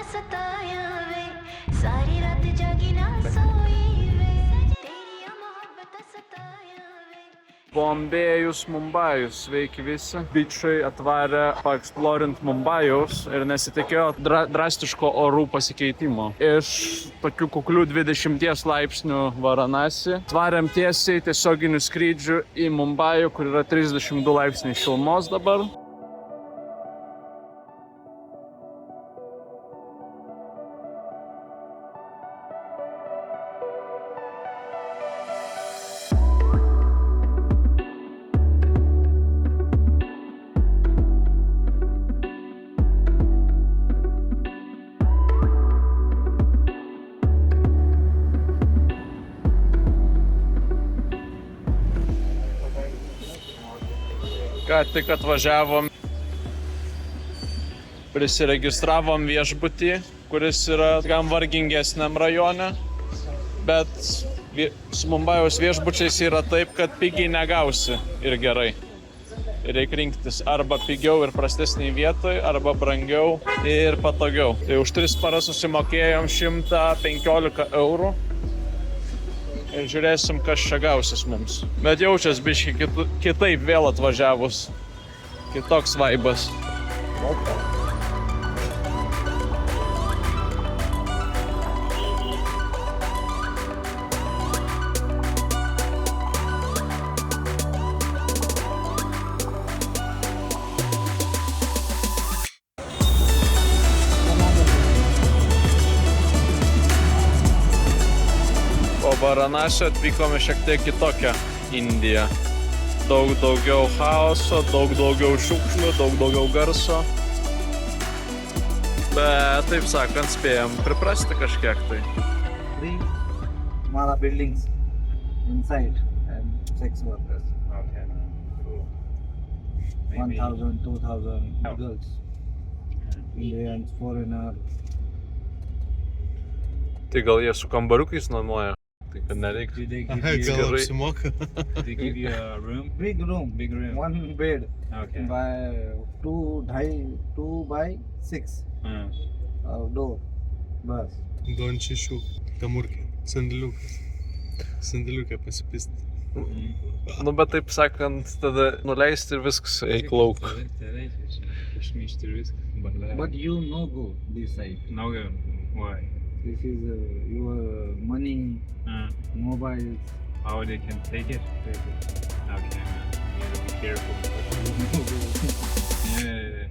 सताया वे सारी रात जागी ना सोई वे तेरी मोहब्बत सताया वे. Bombėjus, Mumbajus, sveiki visi. Bičiai atvarė paeksplorint Mumbajaus ir nesitikėjo drastiško orų pasikeitimo. Iš tokių kuklių 20 laipsnių Varanasi atvarėm tiesiai tiesioginių skrydžių į Mumbajų, kur yra 32 laipsniai šilumos dabar. Ką tik atvažiavom, prisiregistravom viešbutį, kuris yra gan vargingesniam rajone, bet su Mumbajaus viešbučiais yra taip, kad pigiai negausi ir gerai. Reikia rinktis arba pigiau ir prastesnėj vietoj, arba brangiau ir patogiau. Tai už 3 paras susimokėjom 115 eurų. Ir žiūrėsim, kas čia gausis mums. Bet jaučias biški kitaip vėl atvažiavus. Kitoks vaibas. Po Varanasio atvykome šiek tiek kitokią Indiją. Daug daugiau chaoso, daug daugiau šiukšlių, daug daugiau garso. Bet, taip sakant, spėjom priprasti kažkiek tai. 3 small buildings inside and 6 workers. Okay, cool. 1,000, 2,000 girls. Indians, foreigner. Tai gal jie su kambariukais nuomoja? Tai kad nereikia. They Gal give apsimoka. They give you a room? big room, Big room. 1 bed Okay. by 2 by 6 door. Bus. 2 kamurkė, sandėliukė pasipisti. Nu, bet taip sakant, tada nuleisti ir viskas eik lauk. But you no go this side. No go. Why? This is your money, mobiles. Oh, they can take it? Okay, man. You gotta be careful. Yeah.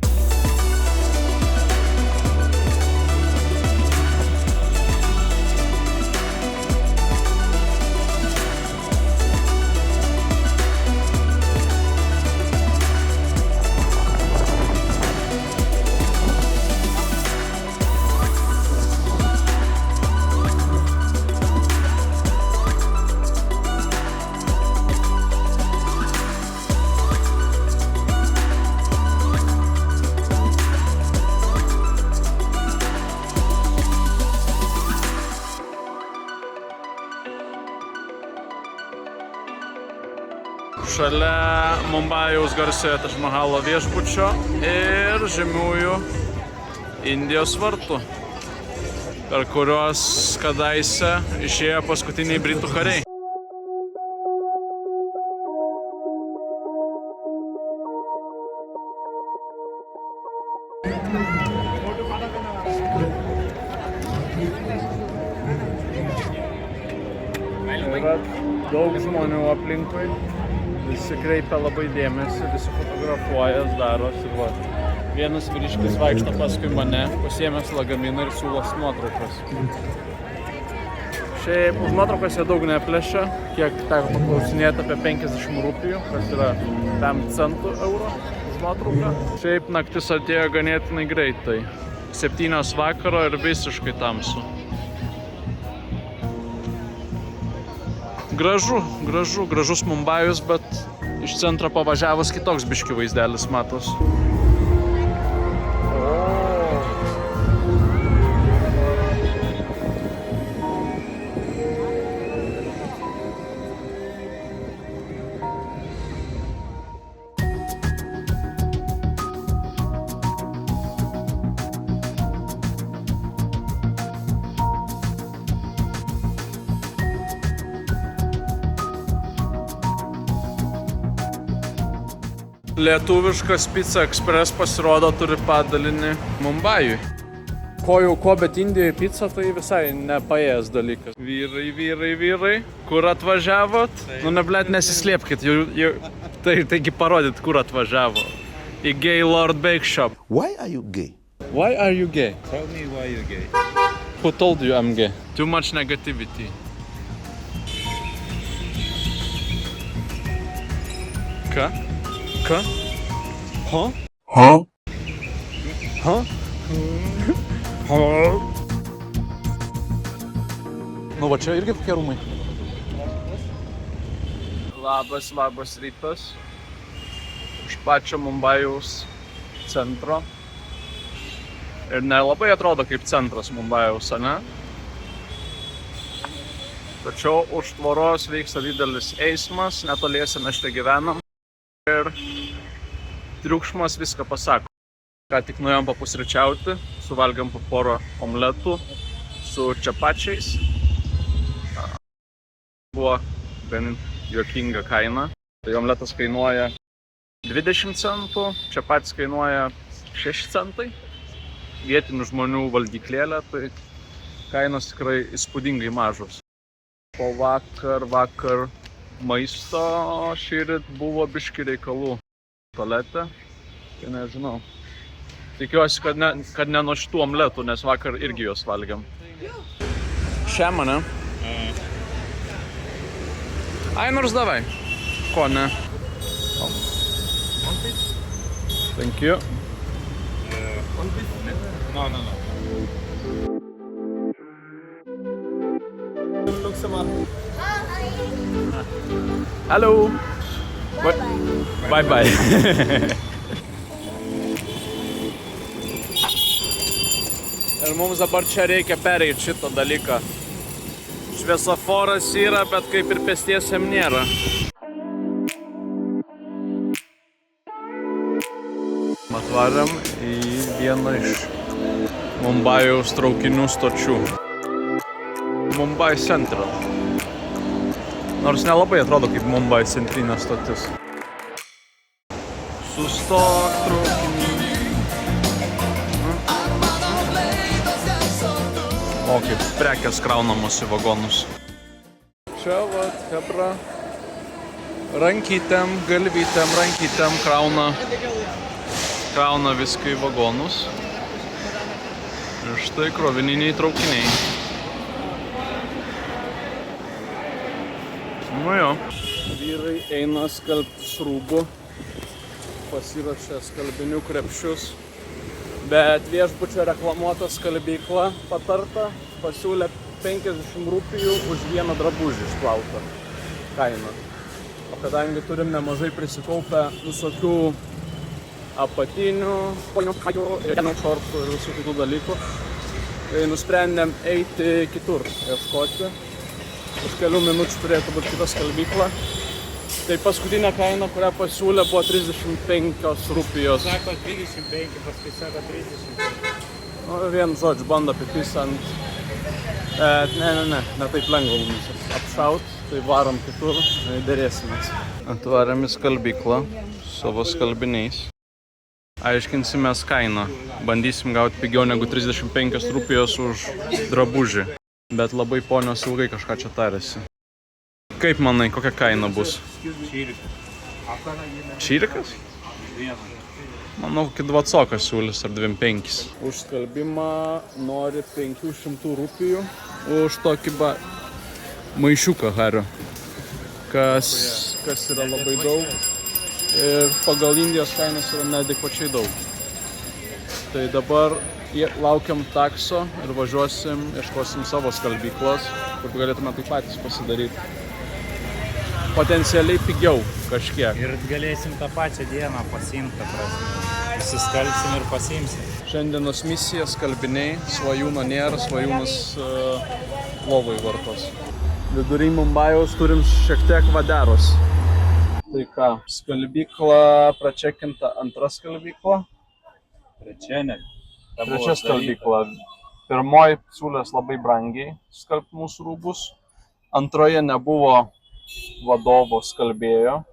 Šalia Mumbajaus garsiojo Taj Mahalo viešbučio ir žymiųjų Indijos vartų, per kuriuos kadaise išėjo paskutiniai britų kariai. Yra daug žmonių aplinkui, visi kreipia labai dėmesį, visi fotografuojas, darosi. Va. Vienas vyriškis vaikšto paskui mane, pasiėmęs lagaminą ir siūlos nuotraukas. Šiaip už nuotraukas jie daug neplėšia, kiek teko paklausinėti apie 50 rupijų, kas yra 5 centų euro už nuotrauką. Šiaip naktis atėjo ganėtinai greitai. 7 vakaro ir visiškai tamsu. Gražus Mumbajus, bet iš centro pavažiavus kitoks biški vaizdelis matos. Lietuviškas Pizza Express pasirodo turi padalinį Mumbajui. Ko, bet Indijoje pizza tai visai nepaėjęs dalykas. Vyrai, kur atvažiavot? Nu, neblėt, nesislėpkit, taigi parodyt, kur atvažiavo. Į Gay Lord Bake Shop. Why are you gay? Why are you gay? Tell me why you're gay. Who told you I'm gay? Too much negativity. Ką? Huh? Nu, va čia irgi tokie rūmai. Labas rytas. Iš pačio Mumbajaus centro. Ir nelabai atrodo kaip centras Mumbajaus, ane? Tačiau už tvoros vyksta didelis eismas, netoliese mes čia gyvenam. Ir triukšmas viską pasako. Ką tik nuėjom papusryčiauti, suvalgėm po porą omletų su čepačiais. Buvo gan juokinga kaina. Tai omletas kainuoja 20 centų, čepatis kainuoja 6 centai. Vietinių žmonių valgyklėlė, tai kainos tikrai įspūdingai mažos. Po vakar maisto šįryt buvo biški reikalų tualete, tai nežinau. Tikiuosi, kad ne nuo šitų omletų, nes vakar irgi juos valgiam. Šią mane. Ai, nors davai. Ko ne? Thank you. No. Hello. Bye. Ir mums dabar čia reikia pereiti šitą dalyką. Šviesoforas yra, bet kaip ir pėstiesiam nėra. Atvarėm į vieną iš Mumbajaus traukinių stočių. Mumbai Central. Nors nelabai atrodo kaip Mumbai centrinė stotis. Sustok traukinį. O, kaip prekės kraunamos į vagonus. Čia vat, hebra, rankytėm krauna viską į vagonus. Ir štai krovininiai traukiniai. Nu jo. Vyrai eina skalbti rūbų, pasirašė skalbinių krepšius. Bet viešbučio reklamuota skalbykla patarta pasiūlė 50 rupijų už vieną drabužį išplautą kainą. O kadangi turim nemažai prisikaupę visokių apatinių, šortų ir visų kitų dalykų, tai nusprendėm eiti kitur ieškoti. Už kelių minučių turėtų būti kita skalbykla. Tai paskutinė kaina, kurią pasiūlė, buvo 35 rupijos. Sako 25, paskui sako 35. Nu, vien žodžiu, bando apipisant. Ne taip lengva mums apšaut, tai varom kitur, dėrėsimės. Atvarėm į skalbyklą savo skalbiniais. Aiškinsimės kainą. Bandysim gauti pigiau negu 35 rupijos už drabužį. Bet labai ponios ilgai kažką čia tarėsi. Kaip manai, kokia kaina bus? Čyrikas? Manau, kokį 20 siūlys ar 25. Už skalbimą nori 500 rupijų. Už tokį maišiuką hario. Kas yra labai daug. Ir pagal Indijos kainas yra neadekvačiai daug. Tai dabar laukiam takso ir važiuosim, ieškosim savo skalbyklos, kur galėtume tai patys pasidaryti. Potencialiai pigiau kažkiek. Ir galėsim tą pačią dieną pasiimti, susiskalbsim ir pasiimsim. Šiandienos misija skalbiniai, svajūno nėra, svajūnas lovai vartos. Vidury Mumbajaus turim šiek tiek vaderos. Tai ką, skalbykla pračekinta, antra skalbykla. Trečia skalbykla. Pirmoji siūlės labai brangiai skalbti mūsų rūbus. Antroje nebuvo vadovo skalbėjo,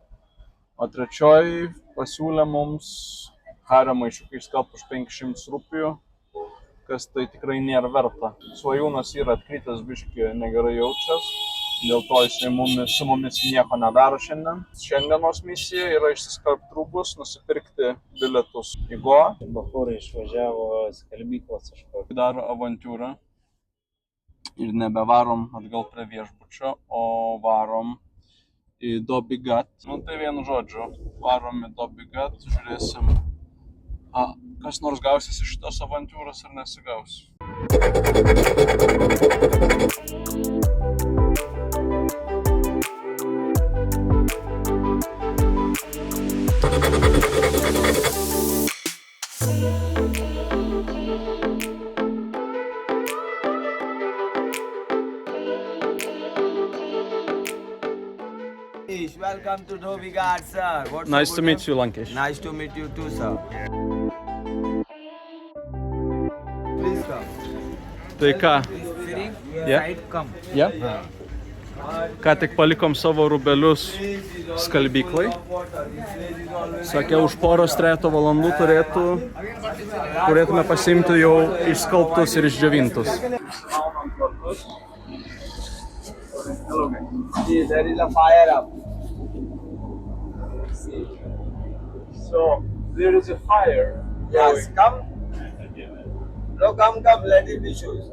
o trečioji pasiūlė mums hario maišiuką išskalbti už 500 rupijų, kas tai tikrai nėra verta. Svajūnas yra atkritęs biškį negerai jaučias, dėl to jisai su mumis nieko nedaro šiandien. Šiandienos misija yra išsiskalbti rūbus, nusipirkti bilietus į Goa. Bachūrai išvažiavo skalbyklos kažkur. Daro avantūrą ir nebevarom atgal prie viešbučio, o varom į Dhobi Ghat. Nu tai vienu žodžiu, varom į Dhobi Ghat, žiūrėsim, kas nors gausis iš šitos avantūros ar nesigaus. Welcome to Dhobi Ghat, sir. What's Nice your to good meet name? you, Lankesh. Nice to meet you too, sir. Please come. Tai ką? Yeah. Side come. Yeah. Ką tik palikom savo rūbelius skalbyklai. Sakė, už poros trejeto valandų turėtume pasiimti jau išskalbtus ir išdžiovintus. See, there is a fire up. So, there is a fire. Yes, come. No, come, let it be shoes.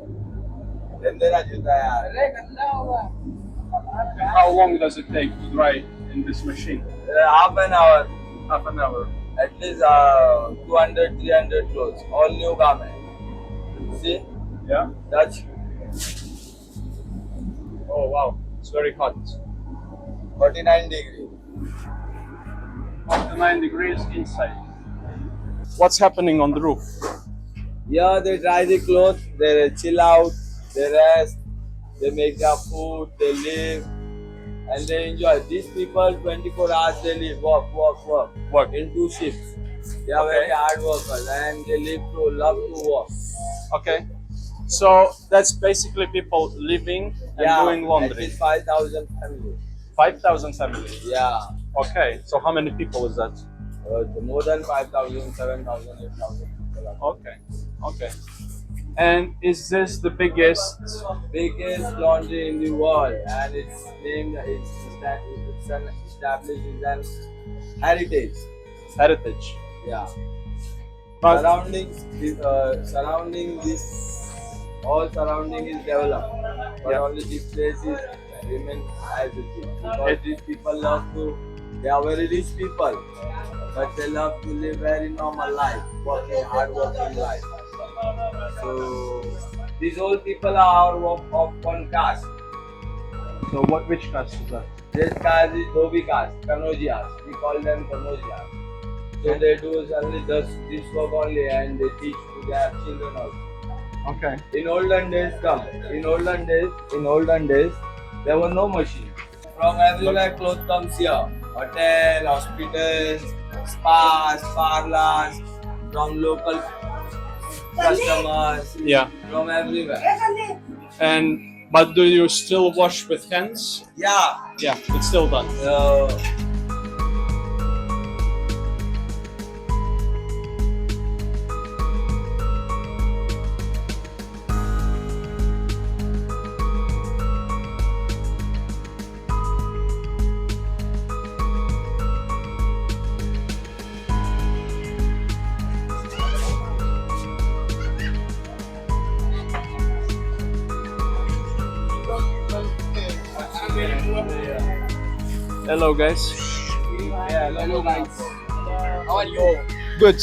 Then there are How long does it take to dry in this machine? half an hour. Half an hour. At least 200, 300 clothes. All new garment. See? Yeah? That's Oh wow, it's very hot. 49 degrees. 49 degrees inside. What's happening on the roof? Yeah, they dry the clothes, they chill out, they rest, they make their food, they live, and they enjoy. These people, 24 hours they live, work in two shifts. They are very hard workers and they love to work. Okay. So that's basically people living and doing At laundry. least 5,000 families. 5,000 families. Yeah, Okay. So how many people is that? more than 5,000, 7,000, 8,000 people. Okay. Okay. And is this the biggest? Biggest laundry in the world, and it's named, it's established as an heritage. Heritage? Yeah. But Surrounding this, all surrounding is developed, but Yeah. only this place is remain as it is. Because these people love to, they are very rich people, but they love to live very normal life, hard working life. So these old people are of one caste. so which caste is that? This caste is Dhobi caste, Kanojiyas. We call them Kanojiyas. So they do only this work only, and they teach to their children also. Okay. In olden days, there were no machine. From everywhere clothes comes here. Hotel, hospitals, spas, parlors, from local customers, Yeah. from everywhere. But do you still wash with hands? Yeah. Yeah, it's still done. Hello guys. Hello guys. How are you? Good.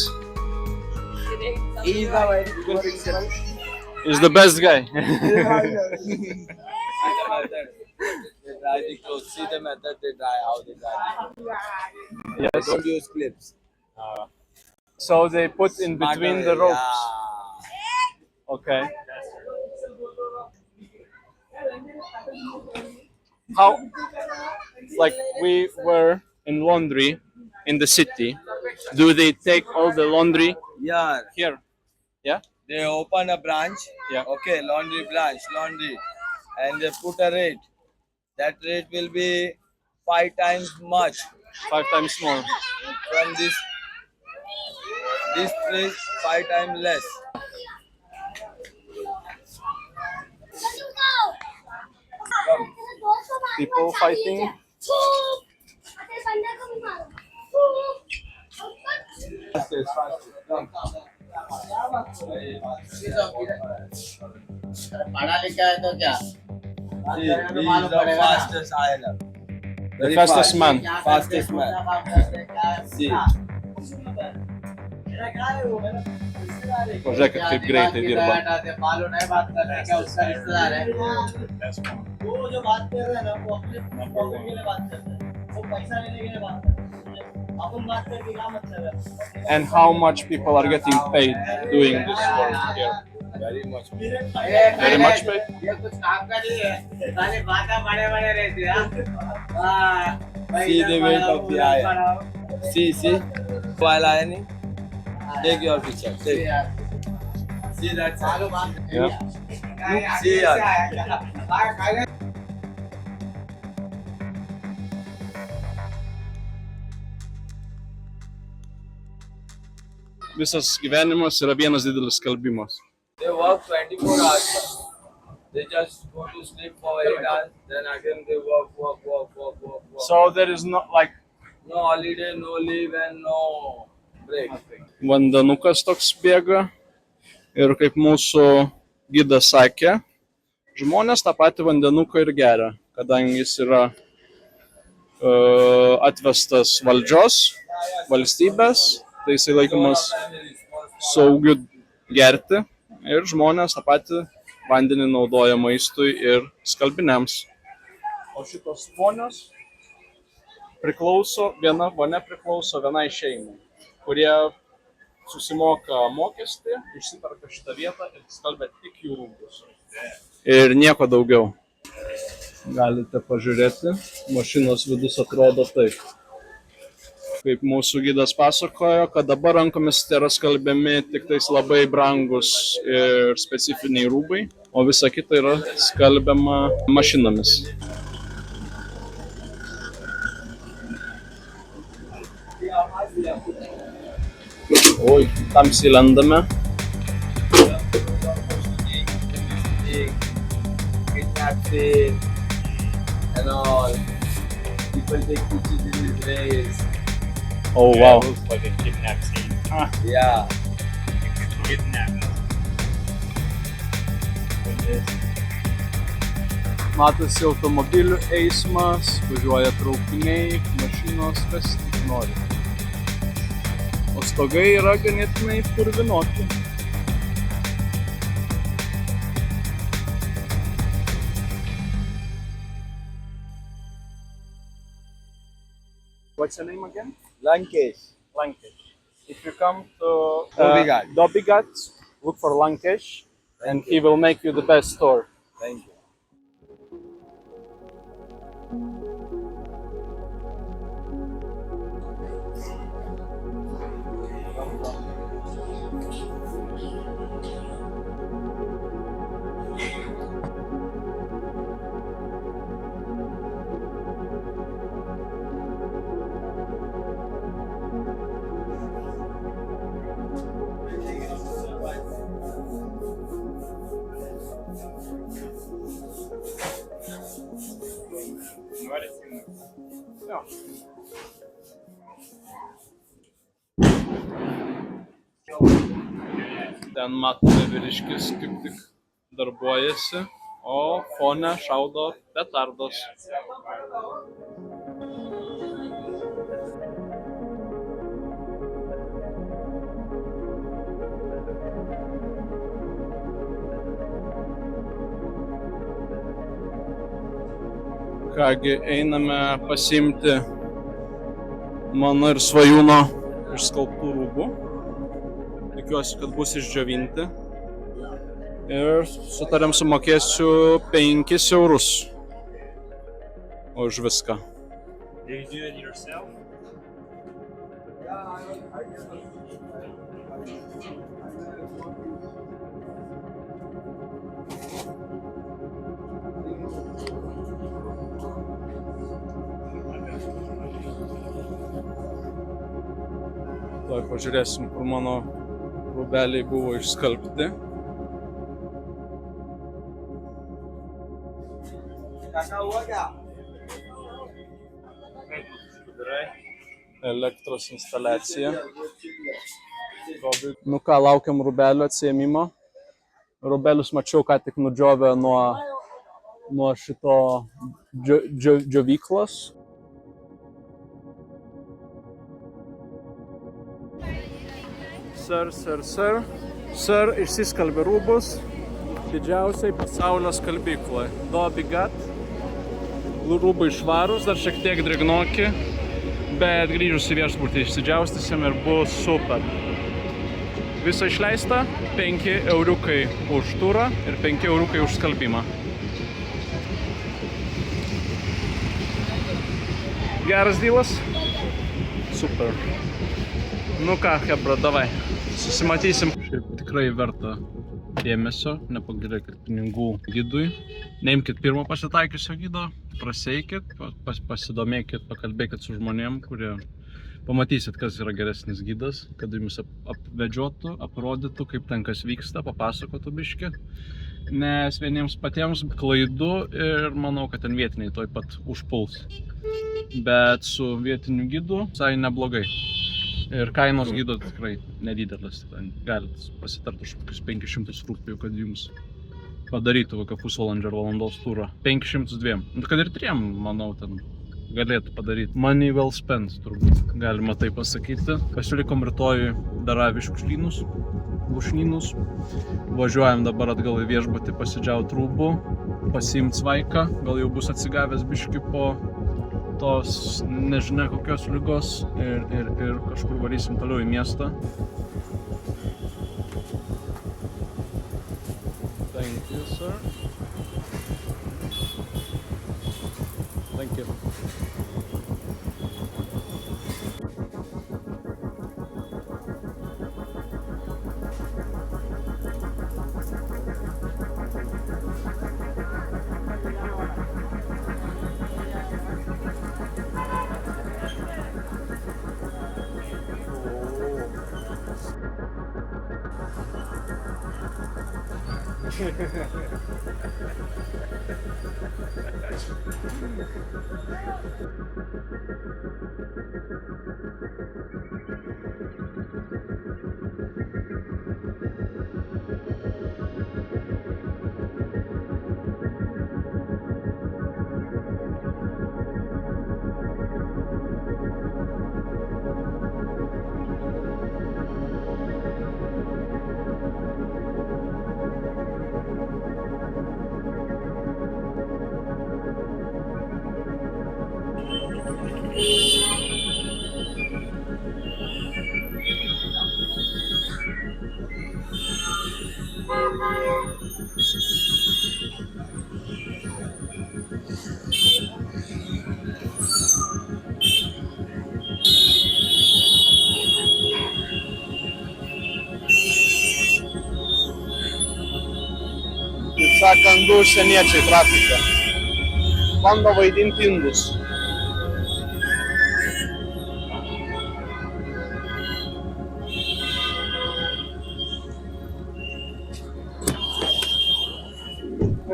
He is a very good person. He's the best guy. See the method. They dry the clothes. See the method they dry, how they dry. They Yes. don't use clips. So they put in between the ropes. Okay. How? Like we were in laundry in the city. Do they take all the laundry Yeah. here? Yeah. They open a branch. Yeah. Okay, laundry branch, laundry, and they put a rate. That rate will be 5 times much 5 times more. From this place 5 times less. People fighting. Fastest. Come. पढ़ा लिखा है तो क्या He is the fastest islander. The fastest man. Fastest man. See. Pažiūrėkit, kaip greitai dirba. मालूम नहीं बात कर रहे हैं क्या उसका रिश्तेदार है That's one. वो जो बात कर रहे हैं ना वो अपने प्रॉफिट के लिए बात करते हैं वो पैसा लेने के लिए बात करते हैं अपन बात करके क्या मतलब है And how much people are getting paid doing this work here? Very much. Very much paid? ये कुछ काम का नहीं है खाली बातें बड़े-बड़े रहते हैं See the weight of the iron. See. While ironing, take your picture. Take. See that side. Yeah. See here. Visas gyvenimas yra vienas didelis skalbimas. They work 24 hours. They just go to sleep for 8 hours. Then again they work. So there is not like No holiday, no leave, and no break. vandenukas toks bėga. Ir kaip mūsų gidas sakė, žmonės tą patį vandenuką ir geria, kadangi jis yra atvestas valdžios, valstybės, tai jisai laikomas saugiu gerti ir žmonės tą patį vandenį naudoja maistui ir skalbiniams. O šitos vonios viena vonia priklauso vienai šeimai, kurie susimoka mokestį, išsiperka šitą vietą ir skalbia tik jų rūbus. Ir nieko daugiau. Galite pažiūrėti, mašinos vidus atrodo taip. Kaip mūsų gidas pasakojo, kad dabar rankomis yra skalbiami tik tais labai brangus ir specifiniai rūbai, o visa kita yra skalbiama mašinomis. Oi, tamsiai lendame. Kidnapping and all. People take pictures in this race. Oh, wow. Looks like a kidnap scene. Yeah. Kidnap. Matosi automobilių eismas, važiuoja traukiniai, mašinos, kas tik nori. O stogai yra ganėtinai purvinoti. What's the name again? Lankesh. Lankesh. If you come to Dobby Ghat. look for Lankesh, and he will make you the best tour. Thank you. Ja. Ten matome vyriškis kaip tik darbuojasi, o fone šaudo petardos. Kągi, einame pasiimti mano ir Svajūno išskalbtų rūbų. Tikiuosi, kad bus išdžiovinti. Ir sutarėm sumokėsiu 5 eurus už viską. Do you do it yourself? Tuoj pažiūrėsim, kur mano rūbeliai buvo išskalbti. Elektros instaliacija. Nu ką, laukiam rūbelio atsiėmimo. Rūbelius mačiau, ką tik nudžiovė nuo šito džiovyklos. Sir išsiskalbė rūbus didžiausiai pasaulio skalbykloje. Dobby Gat. Rūbai švarūs, dar šiek tiek drėgnoki, bet grįžus į viešbutį išsidžiaustysim ir bus super. Visa išleista 5 euriukai už turą ir 5 euriukai už skalbimą. Geras dylas? Super. Nu ką, hebra, davai. Susimatysim. Šiaip tikrai verta dėmesio, nepagailėkit pinigų gidui. Neimkit pirmo pasitaikiusio gido, praseikit, pasidomėkit, pakalbėkit su žmonėm, kurie pamatysit, kas yra geresnis gidas, kad jums apvedžiotų, aprodytų, kaip ten kas vyksta, papasakotų biškį. Nes vieniems patiems klaidu ir manau, kad ten vietiniai toj pat užpuls. Bet su vietiniu gidu visai neblogai. Ir kainos gido tikrai nedidelis. Galit pasitarti už kokius 500 rūpijų, kad jums padarytų kokią pusvalandžio ar valandos turą. 502. Kad ir 3, manau, ten galėtų padaryti. Money well spent, turbūt galima tai pasakyti. Pasilikom rytoj Daraviškus lūšnynus. Važiuojam dabar atgal į viešbutį pasidžiaut rūbų, pasiimt svaiką. Gal jau bus atsigavęs biški po tos nežinia kokios ligos ir kažkur varysim toliau į miestą. Thank you, sir. Thank you. Kaip sakant, du užsieniečiai trafike. Bando vaidinti indus.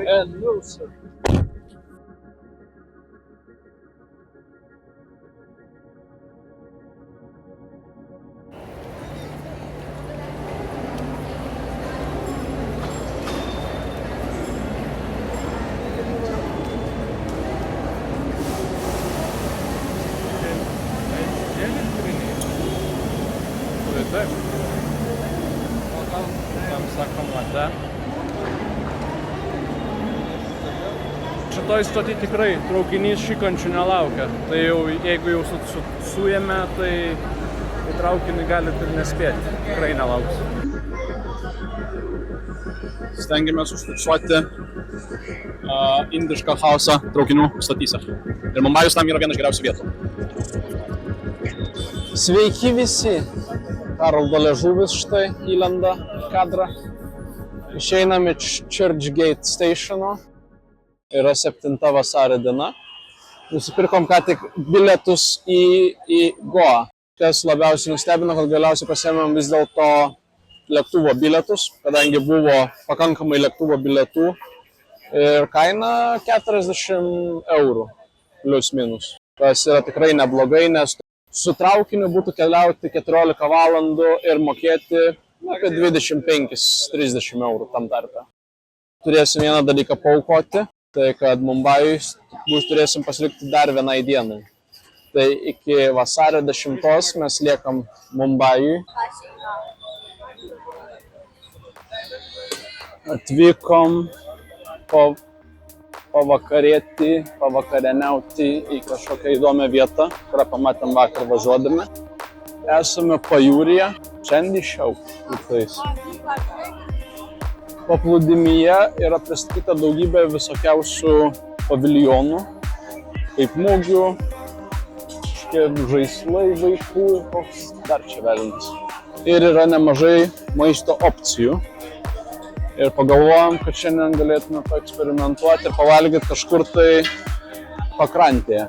Hello, sir. Taip. Tam sakomate. Šitoj stotį tikrai traukinys šikančių nelaukia. Tai jau, jeigu jau suėmė, tai į traukinį galit ir nespėti. Tikrai nelauks. Stengiamės užfiksuoti indišką chaosą traukinių stotyse. Ir Mumbajus tam yra viena iš geriausių vietų. Sveiki visi! Haroldo liežuvis štai įlenda kadrą. Išeinam iš Churchgate stationo. Yra 7 vasario diena. Nusipirkom ką tik bilietus į Goa. Kas labiausiai nustebino, kad galiausiai pasiėmėm vis dėlto lėktuvo bilietus, kadangi buvo pakankamai lėktuvo bilietų ir kaina 40 eurų, plius minus. Tas yra tikrai neblogai, nes su traukiniu būtų keliauti 14 valandų ir mokėti apie 25-30 eurų tam tarpe. Turėsim vieną dalyką paaukoti, tai kad Mumbajui turėsim pasilikti dar vienai dienai. Tai iki vasario 10 mes liekam Mumbajui. Atvykom pavakarieniauti į kažkokią įdomią vietą, kurią pamatėm vakar važiuodami. Esame pajūryje, Čendišiau. Paplūdimyje yra pristatyta daugybė visokiausių paviljonų, kaip mugių, žaislai vaikų ir koks dar čia velnis. Ir yra nemažai maisto opcijų. Ir pagalvojom, kad šiandien galėtume paeksperimentuoti ir pavalgyti kažkur tai pakrantėje.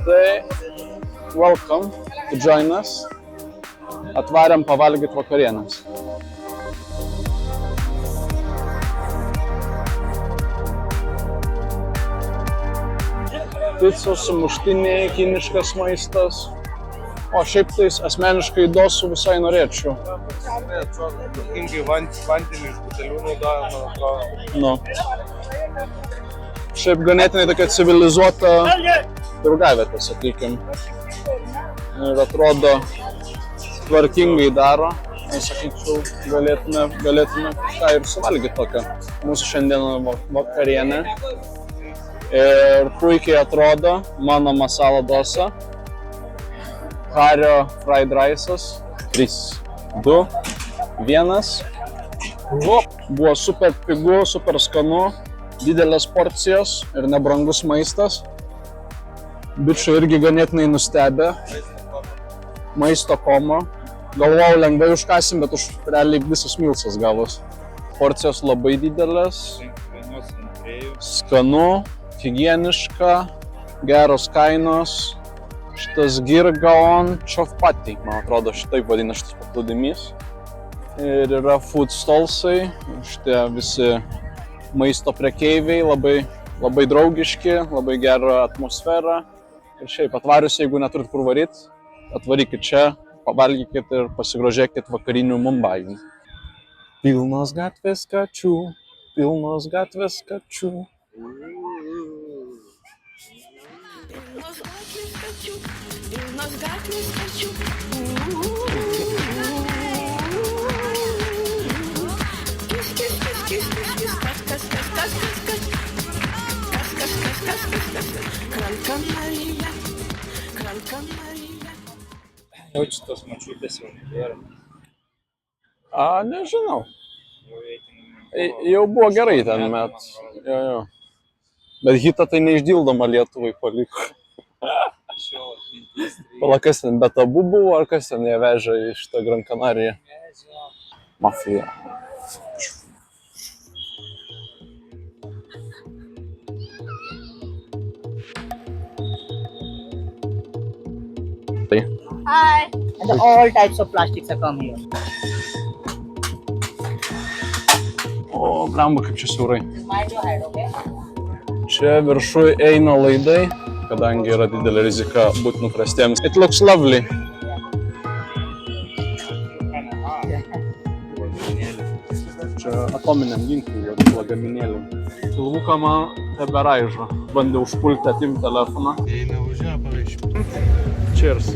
Tai welcome to join us. Atvarėm pavalgyti vakarienės. Picos, sumuštiniai, kiniškas maistas. O šiaip tais asmeniškai dosų visai norėčiau. Turtingai vandenį iš butelių naudoja, man atrodo. Nu. Šiaip ganėtinai tokia civilizuota turgavietė, sakykim. Ir atrodo tvarkingai daro. Sakyčiau, galėtume kažką ir suvalgyti tokią. Mūsų šiandieną vakarienė. Ir puikiai atrodo mano masala dosa. Hario fried rice'as. 3, 2, 1. Buvo super pigu, super skanu, didelės porcijos ir nebrangus maistas. Bičių irgi ganėtinai nustebę. Maisto koma. Galvojau lengvai užkasim, bet už realiai visas milsas gavos. Porcijos labai didelės. Skanu, higieniška, geros kainos. Šitas Girgaon Chowpatty, man atrodo, šitaip vadina šitas paplūdimys. Ir yra food stallsai, šitie visi maisto prekeiviai, labai draugiški, labai gera atmosfera. Ir šiaip atvarius, jeigu neturit kur varyt, atvarykit čia, pavalgykit ir pasigrožėkit vakariniu Mumbajų. Pilnos gatvės kačių, pilnos gatvės kačių. Pilnos gatvės kačių. Kis, kis, kis, kis, kis, kis, kas, kas, kas, kas, kas, kas. Kas, kas, kas, kas, kas, kas. Kralka Marija, kralka Marija. Jaučiu tos mačiutės jau nebėra. Nežinau. Jau buvo gerai ten met. Jo. Bet hitą tai neišdildoma Lietuvai paliko. Pala, kas ten, bet abu buvo, ar kas ten jie vežė iš tą Gran Canariją? Mafija. Hi. And all types of plastics are come here. O, blemba, kaip čia siaurai. Mind your head, okay? Čia viršui eina laidai, kadangi yra didelė rizika būti nukrastiems. It looks lovely. Čia atominiam ginklui lagaminėliui. Pilvuką man teberaižo. Bandė užpulti atimti telefoną. Jei neužėjo, parašyk. Cheers.